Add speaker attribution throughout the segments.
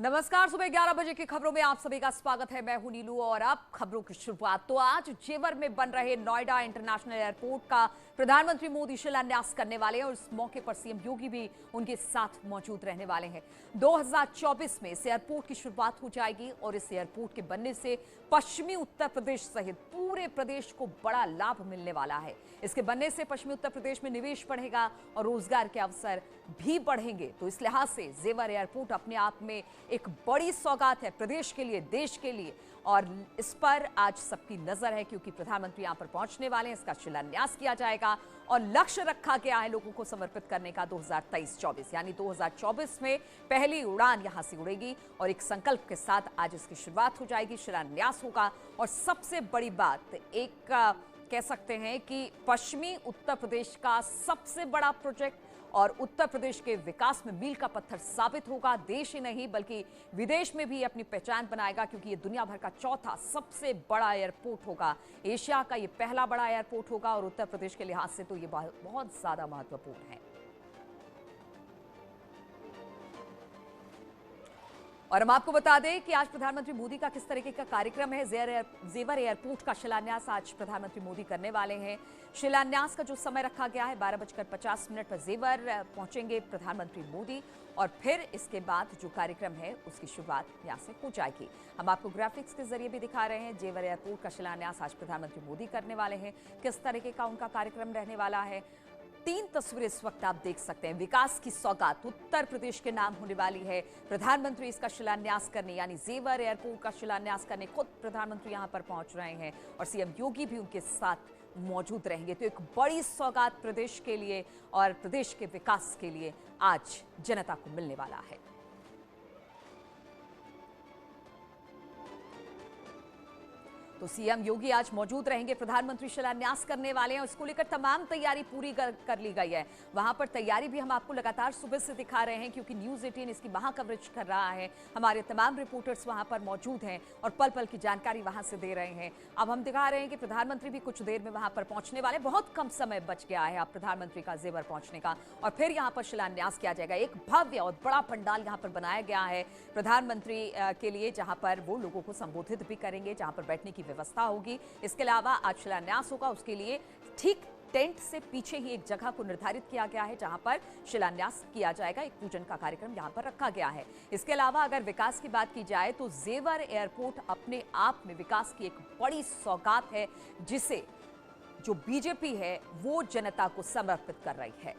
Speaker 1: नमस्कार। सुबह 11 बजे की खबरों में आप सभी का स्वागत है। मैं हूं नीलू और अब खबरों की शुरुआत। तो आज जेवर में बन रहे नोएडा इंटरनेशनल एयरपोर्ट का प्रधानमंत्री मोदी शिलान्यास करने वाले हैं और इस मौके पर सीएम योगी भी उनके साथ मौजूद रहने वाले हैं। 2024 में इस एयरपोर्ट की शुरुआत हो जाएगी और इस एयरपोर्ट के बनने से पश्चिमी उत्तर प्रदेश सहित पूरे प्रदेश को बड़ा लाभ मिलने वाला है। इसके बनने से पश्चिमी उत्तर प्रदेश में निवेश बढ़ेगा और रोजगार के अवसर भी बढ़ेंगे। तो इस लिहाज से जेवर एयरपोर्ट अपने आप में एक बड़ी सौगात है प्रदेश के लिए, देश के लिए, और इस पर आज सबकी नजर है क्योंकि प्रधानमंत्री यहां पर पहुंचने वाले हैं। इसका शिलान्यास किया जाएगा और लक्ष्य रखा गया है लोगों को समर्पित करने का 2023-24, यानी 2024 में पहली उड़ान यहां से उड़ेगी और एक संकल्प के साथ आज इसकी शुरुआत हो जाएगी, शिलान्यास होगा। और सबसे बड़ी बात, एक कह सकते हैं कि पश्चिमी उत्तर प्रदेश का सबसे बड़ा प्रोजेक्ट और उत्तर प्रदेश के विकास में मील का पत्थर साबित होगा। देश ही नहीं बल्कि विदेश में भी अपनी पहचान बनाएगा क्योंकि ये दुनिया भर का चौथा सबसे बड़ा एयरपोर्ट होगा। एशिया का ये पहला बड़ा एयरपोर्ट होगा और उत्तर प्रदेश के लिहाज से तो ये बहुत ज्यादा महत्वपूर्ण है। और हम आपको बता दें कि आज प्रधानमंत्री मोदी का किस तरीके का कार्यक्रम है। जेवर एयरपोर्ट का शिलान्यास आज प्रधानमंत्री मोदी करने वाले हैं। शिलान्यास का जो समय रखा गया है 12:50 पर जेवर पहुंचेंगे प्रधानमंत्री मोदी और फिर इसके बाद जो कार्यक्रम है उसकी शुरुआत यहां से हो जाएगी। हम आपको ग्राफिक्स के जरिए भी दिखा रहे हैं। जेवर एयरपोर्ट का शिलान्यास आज प्रधानमंत्री मोदी करने वाले हैं। किस तरीके का उनका कार्यक्रम रहने वाला है, 3 तस्वीरें इस वक्त आप देख सकते हैं। विकास की सौगात उत्तर प्रदेश के नाम होने वाली है। प्रधानमंत्री इसका शिलान्यास करने, यानी जेवर एयरपोर्ट का शिलान्यास करने खुद प्रधानमंत्री यहां पर पहुंच रहे हैं और सीएम योगी भी उनके साथ मौजूद रहेंगे। तो एक बड़ी सौगात प्रदेश के लिए और प्रदेश के विकास के लिए आज जनता को मिलने वाला है। तो सीएम योगी आज मौजूद रहेंगे, प्रधानमंत्री शिलान्यास करने वाले हैं। उसको लेकर तमाम तैयारी पूरी कर ली गई है। वहां पर तैयारी भी हम आपको लगातार सुबह से दिखा रहे हैं क्योंकि न्यूज़ 18 इसकी वहां कवरेज कर रहा है। हमारे तमाम रिपोर्टर्स वहां पर मौजूद हैं और पल पल की जानकारी वहां से दे रहे हैं। अब हम दिखा रहे हैं कि प्रधानमंत्री भी कुछ देर में वहां पर पहुंचने वाले। बहुत कम समय बच गया है अब प्रधानमंत्री का जेवर पहुंचने का और फिर यहां पर शिलान्यास किया जाएगा। एक भव्य और बड़ा पंडाल यहां पर बनाया गया है प्रधानमंत्री के लिए, जहां पर वो लोगों को संबोधित भी करेंगे, जहां पर बैठने की व्यवस्था होगी। इसके अलावा आज शिलान्यास होगा, उसके लिए ठीक टेंट से पीछे ही एक जगह को निर्धारित किया गया है जहां पर शिलान्यास किया जाएगा। एक पूजन का कार्यक्रम यहां पर रखा गया है। इसके अलावा अगर विकास की बात की जाए तो जेवर एयरपोर्ट अपने आप में विकास की एक बड़ी सौगात है जिसे जो बीजेपी है वो जनता को समर्पित कर रही है।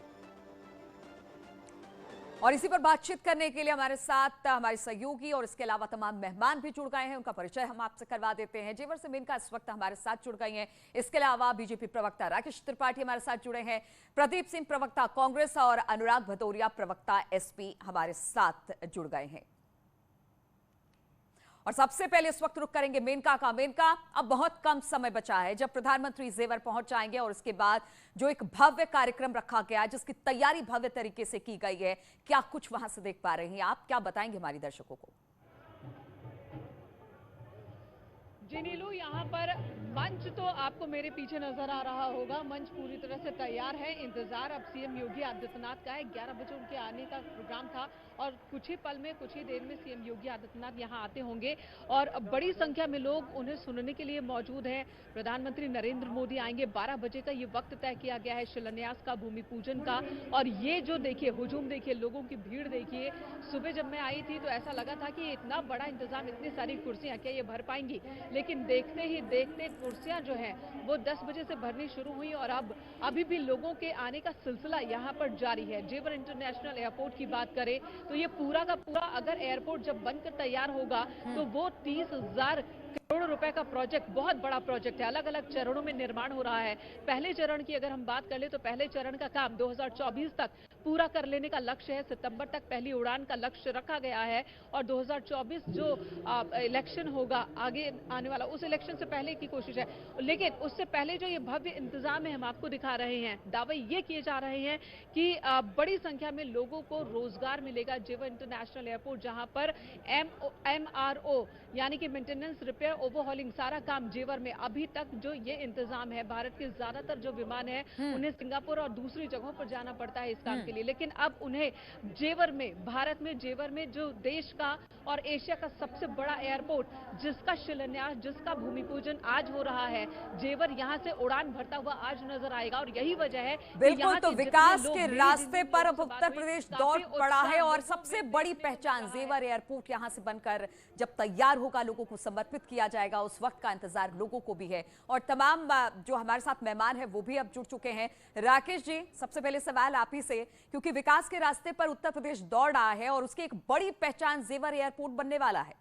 Speaker 1: और इसी पर बातचीत करने के लिए हमारे साथ हमारे सहयोगी और इसके अलावा तमाम मेहमान भी जुड़ गए हैं। उनका परिचय हम आपसे करवा देते हैं। जेवर से मेनका इस वक्त हमारे साथ जुड़ गई हैं। इसके अलावा बीजेपी प्रवक्ता राकेश त्रिपाठी हमारे साथ जुड़े हैं, प्रदीप सिंह प्रवक्ता कांग्रेस और अनुराग भदौरिया प्रवक्ता एसपी हमारे साथ जुड़ गए हैं। और सबसे पहले इस वक्त रुक करेंगे मेनका का। मेनका, अब बहुत कम समय बचा है जब प्रधानमंत्री जेवर पहुंच जाएंगे और उसके बाद जो एक भव्य कार्यक्रम रखा गया है जिसकी तैयारी भव्य तरीके से की गई है, क्या कुछ वहां से देख पा रहे हैं आप, क्या बताएंगे हमारे दर्शकों को?
Speaker 2: जी नीलू, यहाँ पर मंच तो आपको मेरे पीछे नजर आ रहा होगा। मंच पूरी तरह से तैयार है। इंतजार अब सीएम योगी आदित्यनाथ का है। 11 बजे उनके आने का प्रोग्राम था और कुछ ही पल में, कुछ ही देर में सीएम योगी आदित्यनाथ यहाँ आते होंगे और बड़ी संख्या में लोग उन्हें सुनने के लिए मौजूद हैं। प्रधानमंत्री नरेंद्र मोदी आएंगे। 12 बजे का ये वक्त तय किया गया है शिलान्यास का, भूमि पूजन का। और ये जो देखिए हुजूम देखिए, लोगों की भीड़ देखिए। सुबह जब मैं आई थी तो ऐसा लगा था कि इतना बड़ा इंतजाम, इतनी सारी कुर्सियां, क्या ये भर पाएंगी? लेकिन देखते ही देखते कुर्सियां जो है वो 10 बजे से भरनी शुरू हुई और अब अभी भी लोगों के आने का सिलसिला यहां पर जारी है। जेवर इंटरनेशनल एयरपोर्ट की बात करें तो ये पूरा का पूरा अगर एयरपोर्ट जब बनकर तैयार होगा तो वो 30,000 करोड़ रुपए का प्रोजेक्ट, बहुत बड़ा प्रोजेक्ट है। अलग अलग चरणों में निर्माण हो रहा है। पहले चरण की अगर हम बात कर ले तो पहले चरण का काम 2024 तक पूरा कर लेने का लक्ष्य है। सितंबर तक पहली उड़ान का लक्ष्य रखा गया है और 2024 जो इलेक्शन होगा आगे आने वाला, उस इलेक्शन से पहले की कोशिश है। लेकिन उससे पहले जो ये भव्य इंतजाम है हम आपको दिखा रहे हैं। दावे ये किए जा रहे हैं कि बड़ी संख्या में लोगों को रोजगार मिलेगा। जेवर इंटरनेशनल एयरपोर्ट जहां पर MRO यानी कि मेंटेनेंस, रिपेयर ओवरहॉलिंग सारा काम जेवर में। अभी तक जो ये इंतजाम है, भारत के ज्यादातर जो विमान है उन्हें सिंगापुर और दूसरी जगहों पर जाना पड़ता है इस काम के लिए, लेकिन अब उन्हें जेवर में, भारत में जेवर में जो देश का और एशिया का सबसे बड़ा एयरपोर्ट, जिसका शिलान्यास, जिसका भूमि पूजन आज हो रहा है, जेवर यहां से उड़ान भरता हुआ आज नजर आएगा। और यही वजह है कि
Speaker 1: बिल्कुल,
Speaker 2: यहाँ
Speaker 1: तो
Speaker 2: के जितने
Speaker 1: विकास
Speaker 2: लोग
Speaker 1: के
Speaker 2: मेरी
Speaker 1: रास्ते
Speaker 2: जिंदगी
Speaker 1: पर अब
Speaker 2: लोकसभा
Speaker 1: उत्तर
Speaker 2: में
Speaker 1: प्रदेश
Speaker 2: काफी
Speaker 1: दौड़ पड़ा है
Speaker 2: उत्साह
Speaker 1: और
Speaker 2: लोगों
Speaker 1: सबसे
Speaker 2: में
Speaker 1: बड़ी
Speaker 2: देखने को
Speaker 1: पहचान
Speaker 2: मिल रहा है।
Speaker 1: जेवर एयरपोर्ट यहां से बनकर जब तैयार होगा, लोगों को समर्पित किया जाएगा, उस वक्त का इंतजार लोगों को भी है। और तमाम जो हमारे साथ मेहमान हैं वो भी अब जुड़ चुके हैं। राकेश जी, सबसे पहले सवाल आप ही से, क्योंकि विकास के रास्ते पर उत्तर प्रदेश दौड़ रहा है और उसकी एक बड़ी पहचान जेवर एयरपोर्ट बनने वाला है।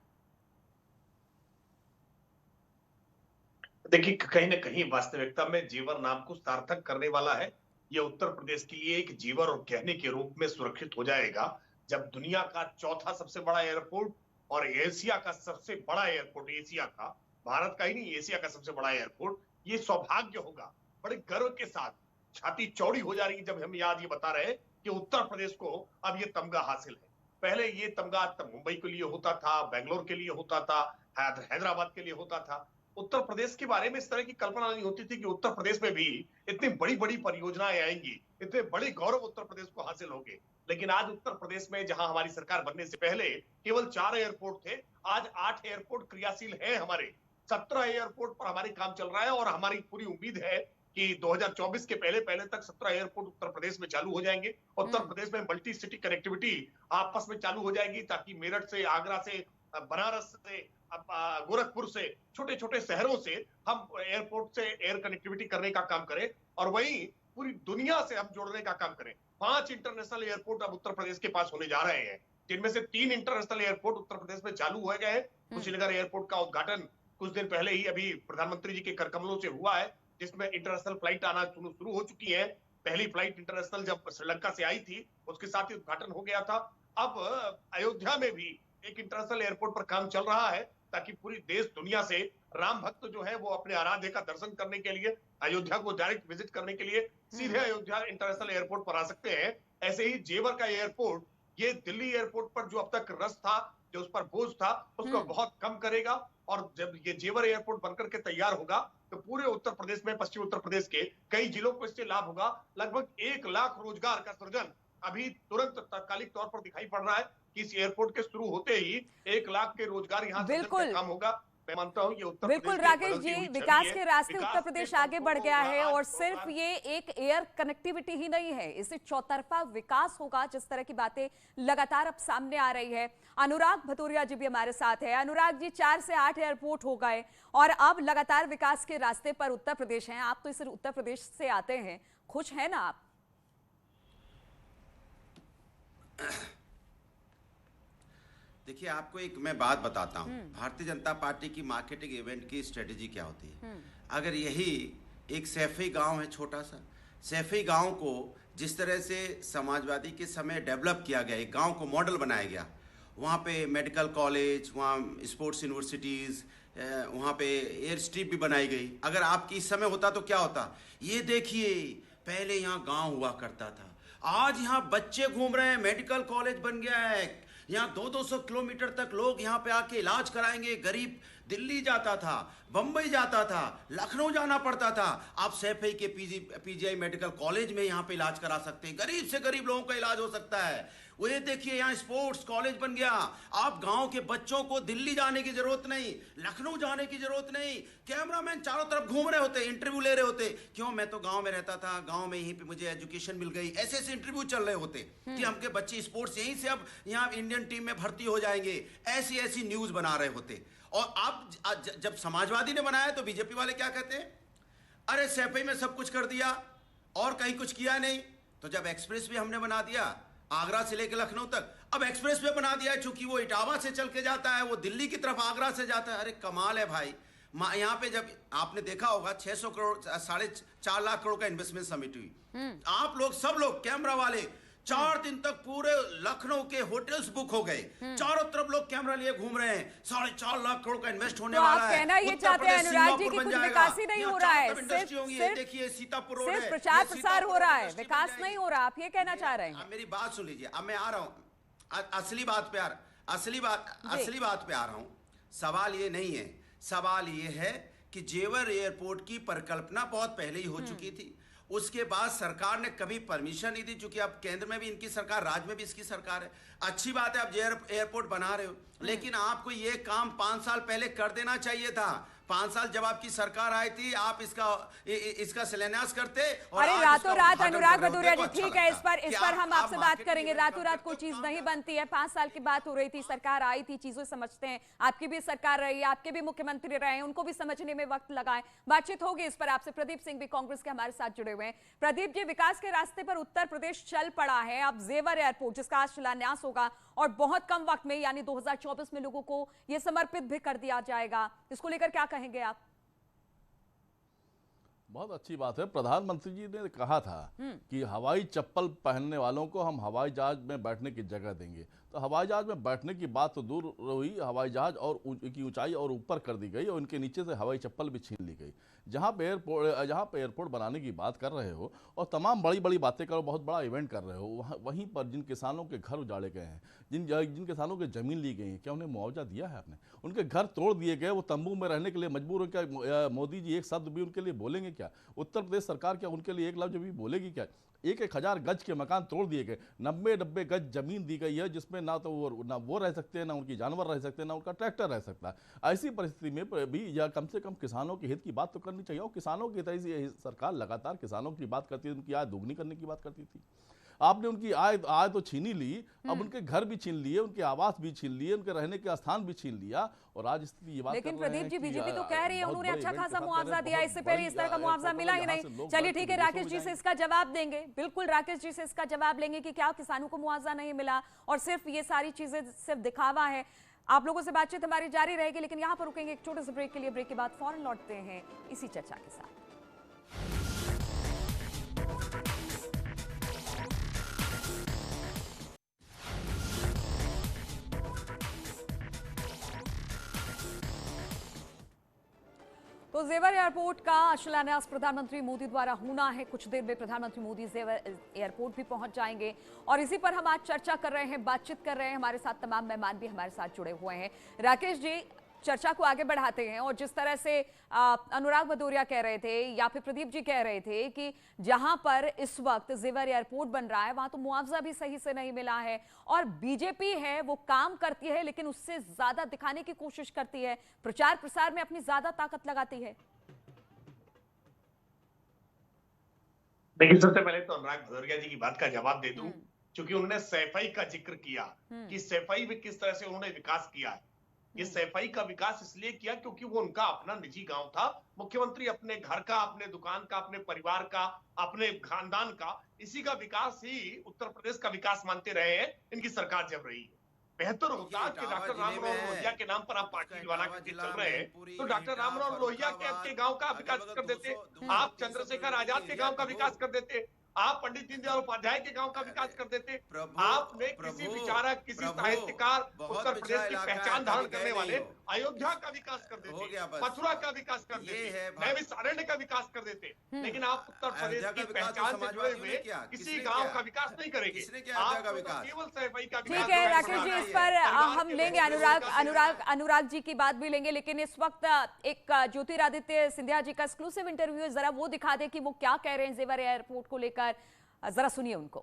Speaker 3: देखिए, कहीं ना कहीं वास्तविकता में जेवर नाम को सार्थक करने वाला है। यह उत्तर प्रदेश के लिए एक जेवर और गहने के रूप में सुरक्षित हो जाएगा जब दुनिया का चौथा सबसे बड़ा एयरपोर्ट और एशिया का सबसे बड़ा एयरपोर्ट, एशिया का, भारत का ही नहीं, एशिया का सबसे बड़ा एयरपोर्ट, ये सौभाग्य होगा। बड़े गर्व के साथ छाती चौड़ी हो जा रही है जब हम याद ये बता रहे हैं कि उत्तर प्रदेश को अब ये तमगा हासिल है। पहले ये तमगा मुंबई के लिए होता था, बेंगलोर के लिए होता था, हैदराबाद के लिए होता था। उत्तर प्रदेश के बारे में इस तरह की कल्पना नहीं होती थी कि उत्तर प्रदेश में भी इतनी बड़ी बड़ी परियोजनाएं आएंगी, इतने बड़े गौरव उत्तर प्रदेश को हासिल होंगे। लेकिन आज उत्तर प्रदेश में, जहां हमारी सरकार बनने से पहले केवल 4 एयरपोर्ट थे, आज 8 एयरपोर्ट क्रियाशील हैं हमारे। 17 एयरपोर्ट पर हमारे काम चल रहा है और हमारी पूरी उम्मीद है कि 2024 के पहले पहले तक 17 एयरपोर्ट उत्तर प्रदेश में चालू हो जाएंगे। उत्तर प्रदेश में मल्टी सिटी कनेक्टिविटी आपस में चालू हो जाएगी, ताकि मेरठ से, आगरा से, बनारस से, गोरखपुर से, छोटे छोटे शहरों से हम एयरपोर्ट से एयर कनेक्टिविटी करने का काम करें और वहीं पूरी दुनिया से हम जोड़ने का काम करें। 5 इंटरनेशनल एयरपोर्ट अब उत्तर प्रदेश के पास होने जा रहे हैं, जिनमें से 3 इंटरनेशनल एयरपोर्ट उत्तर प्रदेश में चालू हो गए हैं। कुशीनगर एयरपोर्ट का उद्घाटन कुछ दिन पहले ही अभी प्रधानमंत्री जी के कर कमलों से हुआ है, जिसमें इंटरनेशनल फ्लाइट आना शुरू हो चुकी है। पहली फ्लाइट इंटरनेशनल जब श्रीलंका से आई थी, उसके साथ ही उद्घाटन हो गया था। अब अयोध्या में भी एक इंटरनेशनल एयरपोर्ट पर काम चल रहा है, ताकि पूरी देश दुनिया से राम भक्त जो है वो अपने आराध्य का दर्शन करने के लिए, अयोध्या को डायरेक्ट विजिट करने के लिए सीधे अयोध्या इंटरनेशनल एयरपोर्ट पर आ सकते हैं। ऐसे ही जेवर का एयरपोर्ट, ये दिल्ली एयरपोर्ट पर जो अब तक रस था, जो उस पर बोझ था, उसको बहुत कम करेगा। और जब ये जेवर एयरपोर्ट बनकर के तैयार होगा तो पूरे उत्तर प्रदेश में, पश्चिमी उत्तर प्रदेश के कई जिलों को इससे लाभ होगा। लगभग 1 लाख रोजगार का सृजन अभी तुरंत तात्कालिक तौर पर दिखाई पड़ रहा है कि इस एयरपोर्ट के शुरू होते ही 1 लाख के रोजगार यहाँ सृजन का काम होगा। मैं मानता हूँ ये उत्तर
Speaker 1: बिल्कुल
Speaker 3: प्रदेश
Speaker 1: राकेश जी, विकास के रास्ते उत्तर प्रदेश आगे बढ़ गया है और सिर्फ ये एक एयर कनेक्टिविटी ही नहीं है, इससे चौतरफा विकास होगा, जिस तरह की बातें लगातार अब सामने आ रही है। अनुराग भतूरिया जी भी हमारे साथ है। अनुराग जी, 4 से 8 एयरपोर्ट हो गए और अब लगातार विकास के रास्ते पर उत्तर प्रदेश है। आप तो इस उत्तर प्रदेश से आते हैं, खुश है ना आप?
Speaker 4: देखिए, आपको एक मैं बात बताता हूँ, भारतीय जनता पार्टी की मार्केटिंग इवेंट की स्ट्रेटेजी क्या होती है। अगर यही एक सैफई गांव है, छोटा सा सैफई गांव को जिस तरह से समाजवादी के समय डेवलप किया गया, एक गांव को मॉडल बनाया गया, वहाँ पे मेडिकल कॉलेज, वहाँ स्पोर्ट्स यूनिवर्सिटीज़, वहाँ पे एयर स्ट्रिप भी बनाई गई। अगर आपकी इस समय होता तो क्या होता? ये देखिए, पहले यहाँ गांव हुआ करता था, आज यहाँ बच्चे घूम रहे हैं, मेडिकल कॉलेज बन गया है, यहाँ 200-200 किलोमीटर तक लोग यहाँ पे आके इलाज कराएंगे। गरीब दिल्ली जाता था, बम्बई जाता था, लखनऊ जाना पड़ता था, आप सैफई के पीजीआई मेडिकल कॉलेज में यहाँ पे इलाज करा सकते हैं। गरीब से गरीब लोगों का इलाज हो सकता है। वो ये देखिए, यहाँ स्पोर्ट्स कॉलेज बन गया, आप गांव के बच्चों को दिल्ली जाने की जरूरत नहीं, लखनऊ जाने की जरूरत नहीं, कैमरामैन चारों तरफ घूम रहे होते, इंटरव्यू ले रहे होते। क्यों? मैं तो गांव में रहता था, गांव में यहीं पे मुझे एजुकेशन मिल गई, ऐसे ऐसे इंटरव्यू चल रहे होते कि हमके बच्चे स्पोर्ट्स यहीं से अब यहाँ इंडियन टीम में भर्ती हो जाएंगे, ऐसी ऐसी न्यूज बना रहे होते। और आप जब समाजवादी ने बनाया तो बीजेपी वाले क्या कहते हैं? अरे सैफई में सब कुछ कर दिया और कहीं कुछ किया नहीं। तो जब एक्सप्रेस वे हमने बना दिया आगरा से लेकर लखनऊ तक, अब एक्सप्रेस वे बना दिया है, चूंकि वो इटावा से चल के जाता है, वो दिल्ली की तरफ आगरा से जाता है। अरे कमाल है भाई। यहाँ पे जब आपने देखा होगा 600 करोड़ 4.5 लाख करोड़ का इन्वेस्टमेंट समिट हुई, आप लोग सब लोग कैमरा वाले 4 दिन तक पूरे लखनऊ के होटल्स बुक हो गए, चारों तरफ लोग कैमरा लिए घूम रहे हैं। 4.5 लाख करोड़ का इन्वेस्ट होने वाला है।
Speaker 1: आप कहना ये चाहते हैं अनुराग जी कि कुछ विकास ही नहीं हो रहा है,
Speaker 4: देखिए सीतापुर रोड है,
Speaker 1: प्रचार प्रसार हो रहा है, विकास नहीं हो रहा, आप ये कहना चाह रहे हैं?
Speaker 4: मेरी बात सुन लीजिए, अब मैं आ रहा हूँ असली बात पे आ रहा हूँ। सवाल ये नहीं है सवाल ये है कि जेवर एयरपोर्ट की परिकल्पना बहुत पहले ही हो चुकी थी। उसके बाद सरकार ने कभी परमिशन नहीं दी, चूंकि अब केंद्र में भी इनकी सरकार, राज्य में भी इसकी सरकार है। अच्छी बात है, आप एयरपोर्ट बना रहे हो, लेकिन आपको ये काम 5 साल पहले कर देना चाहिए था। 5 साल जब आपकी सरकार आई थी, आप इसका शिलान्यास करते। और
Speaker 1: अरे रातों रात अनुराग भदौरिया जी, ठीक है, इस पर हम आपसे बात करेंगे। रातों रात कोई चीज नहीं बनती है। 5 साल की बात हो रही थी, सरकार आई थी, चीजों समझते हैं। आपकी भी सरकार रही है, आपके भी मुख्यमंत्री रहे हैं, उनको भी समझने में वक्त लगा है। बातचीत होगी इस पर आपसे। प्रदीप सिंह भी कांग्रेस के हमारे साथ जुड़े हुए हैं। प्रदीप जी, विकास के रास्ते पर उत्तर प्रदेश चल पड़ा है। अब जेवर एयरपोर्ट, जिसका आज शिलान्यास होगा और बहुत कम वक्त में यानी 2024 में लोगों को यह समर्पित भी कर दिया जाएगा, इसको लेकर क्या कहेंगे आप?
Speaker 5: बहुत अच्छी बात है। प्रधानमंत्री जी ने कहा था कि हवाई चप्पल पहनने वालों को हम हवाई जहाज में बैठने की जगह देंगे। तो हवाई जहाज में बैठने की बात तो दूर रही, हवाई जहाज और की ऊंचाई और ऊपर कर दी गई और उनके नीचे से हवाई चप्पल भी छीन ली गई। जहां पे एयरपोर्ट बनाने की बात कर रहे हो और तमाम बड़ी बड़ी बातें करो, बहुत बड़ा इवेंट कर रहे हो, वहीं पर जिन किसानों के घर उजाड़े गए हैं, जिन किसानों की जमीन ली गई है, क्या उन्हें मुआवजा दिया है आपने? उनके घर तोड़ दिए गए, वो तंबू में रहने के लिए मजबूर हो क्या? मोदी जी एक शब्द भी उनके लिए बोलेंगे क्या? उत्तर प्रदेश सरकार क्या उनके लिए एक लफ्ज भी बोलेगी क्या? 1,000 गज के मकान तोड़ दिए गए, 90 गज जमीन दी गई है जिसमें ना वो रह सकते हैं, ना उनकी जानवर रह सकते हैं, ना उनका ट्रैक्टर रह सकता है। ऐसी परिस्थिति में भी या कम से कम किसानों के हित की बात तो करनी चाहिए। और किसानों की तरह से सरकार लगातार किसानों की बात करती है, उनकी आय दोगुनी करने की बात करती थी। आपने उनकी आय तो छीन ही ली, अब उनके घर भी छीन लिए, उनके आवास भी छीन लिए, उनके रहने के स्थान भी छीन लिया। और आज स्थिति ये बात,
Speaker 1: लेकिन प्रदीप जी, बीजेपी तो कह रही है उन्होंने अच्छा खासा मुआवजा दिया, इससे पहले इस तरह का मुआवजा मिला ही नहीं। चलिए ठीक है, राकेश जी से इसका जवाब देंगे। बिल्कुल राकेश जी से इसका जवाब लेंगे कि क्या किसानों को मुआवजा नहीं मिला और सिर्फ ये सारी चीजें सिर्फ दिखावा है। आप लोगों से बातचीत हमारी जारी रहेगी, लेकिन यहाँ पर रुकेंगे एक छोटे से ब्रेक के लिए। ब्रेक के बाद फौरन लौटते हैं इसी चर्चा के साथ। तो जेवर एयरपोर्ट का शिलान्यास प्रधानमंत्री मोदी द्वारा होना है। कुछ देर में प्रधानमंत्री मोदी जेवर एयरपोर्ट भी पहुंच जाएंगे और इसी पर हम आज चर्चा कर रहे हैं, बातचीत कर रहे हैं। हमारे साथ तमाम मेहमान भी हमारे साथ जुड़े हुए हैं। राकेश जी, चर्चा को आगे बढ़ाते हैं। और जिस तरह से अनुराग भदौरिया कह रहे थे या फिर प्रदीप जी कह रहे थे कि जहां पर इस वक्त जेवर एयरपोर्ट बन रहा है वहां तो मुआवजा भी सही से नहीं मिला है, और बीजेपी है वो काम करती है लेकिन उससे ज्यादा दिखाने की कोशिश करती है, प्रचार प्रसार में अपनी ज्यादा ताकत लगाती है।
Speaker 3: देखिए, सबसे पहले तो अनुराग भदौरिया जी की बात का जवाब दे दूं, क्योंकि उन्होंने सैफई का जिक्र किया कि सैफई में किस तरह से उन्होंने विकास किया है। ये सैफई का विकास इसलिए किया क्योंकि वो उनका अपना निजी गांव था। मुख्यमंत्री अपने घर का, अपने दुकान का, अपने परिवार का, अपने खानदान का, इसी का विकास ही उत्तर प्रदेश का विकास मानते रहे हैं इनकी सरकार जब रही है। बेहतर होता कि डॉक्टर राममनोहर लोहिया के नाम पर आप पार्टी बना के चल रहे हैं, तो डॉक्टर राममनोहर लोहिया के गांव का विकास कर देते, आप चंद्रशेखर आजाद के गांव का विकास कर देते, आप पंडित दीनदयाल उपाध्याय के गांव का विकास कर देते। आपने किसी विचारक, किसी साहित्यकार, उत्तर प्रदेश की पहचान धारण करने वाले अयोध्या का विकास कर देते, मथुरा का विकास कर देते, नैमिषारण्य का विकास कर देते, लेकिन आप उत्तर प्रदेश की पहचान से जुड़े हुए किसी गांव का विकास नहीं करेंगे। केवल सैफई का विकास।
Speaker 1: ठीक है राकेश जी, इस पर हम लेंगे अनुराग जी की बात भी लेंगे, लेकिन इस वक्त एक ज्योतिरादित्य सिंधिया जी का एक्सक्लूसिव इंटरव्यू है, जरा वो दिखा दे कि वो क्या कह रहे हैं जेवर एयरपोर्ट को लेकर। जरा सुनिए उनको।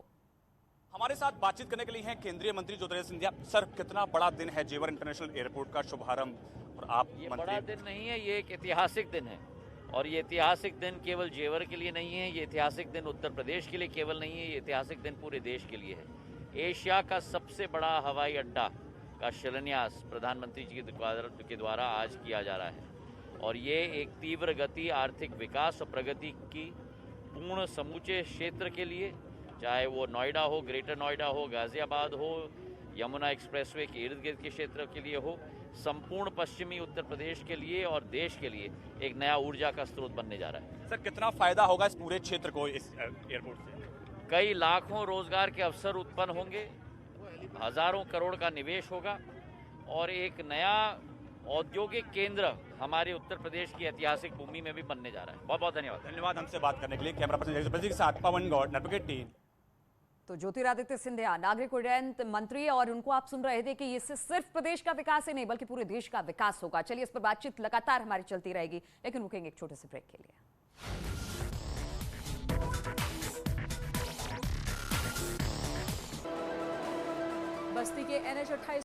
Speaker 6: हमारे साथ बातचीत करने के लिए हैं केंद्रीय मंत्री ज्योतिरादित्य सिंधिया। सर, कितना बड़ा दिन है जेवर इंटरनेशनल एयरपोर्ट का शुभारंभ, और आप
Speaker 7: ये बड़ा दिन नहीं है, ये एक ऐतिहासिक दिन है। और ये ऐतिहासिक दिन केवल जेवर के लिए नहीं है, ये ऐतिहासिक दिन उत्तर प्रदेश के लिए केवल नहीं है, ये ऐतिहासिक दिन पूरे देश के लिए है। एशिया का सबसे बड़ा हवाई अड्डा का शिलान्यास प्रधानमंत्री जी के द्वारा आज किया जा रहा है, और ये एक तीव्र गति आर्थिक विकास और प्रगति की पूर्ण समूचे क्षेत्र के लिए, चाहे वो नोएडा हो, ग्रेटर नोएडा हो, गाजियाबाद हो, यमुना एक्सप्रेसवे के इर्द गिर्द के क्षेत्र के लिए हो, संपूर्ण पश्चिमी उत्तर प्रदेश के लिए और देश के लिए एक नया ऊर्जा का स्रोत बनने जा रहा है।
Speaker 6: सर, कितना फायदा होगा इस पूरे क्षेत्र को इस एयरपोर्ट से?
Speaker 7: कई लाखों रोजगार के अवसर उत्पन्न होंगे, हजारों करोड़ का निवेश होगा, और एक नया औद्योगिक केंद्र हमारे उत्तर प्रदेश की ऐतिहासिक भूमि में भी बनने जा रहा है। बहुत बहुत धन्यवाद।
Speaker 6: धन्यवाद हमसे बात करने के लिए। कैमरा पर्सन के साथ पवन गौड़, नेटवर्क 18।
Speaker 1: तो ज्योतिरादित्य सिंधिया नागरिक उड्डयन मंत्री, और उनको आप सुन रहे थे कि इससे सिर्फ प्रदेश का विकास ही नहीं बल्कि पूरे देश का विकास होगा। चलिए इस पर बातचीत लगातार हमारी चलती रहेगी, लेकिन रुकेंगे एक छोटे से ब्रेक के लिए। बस्ती के NH 28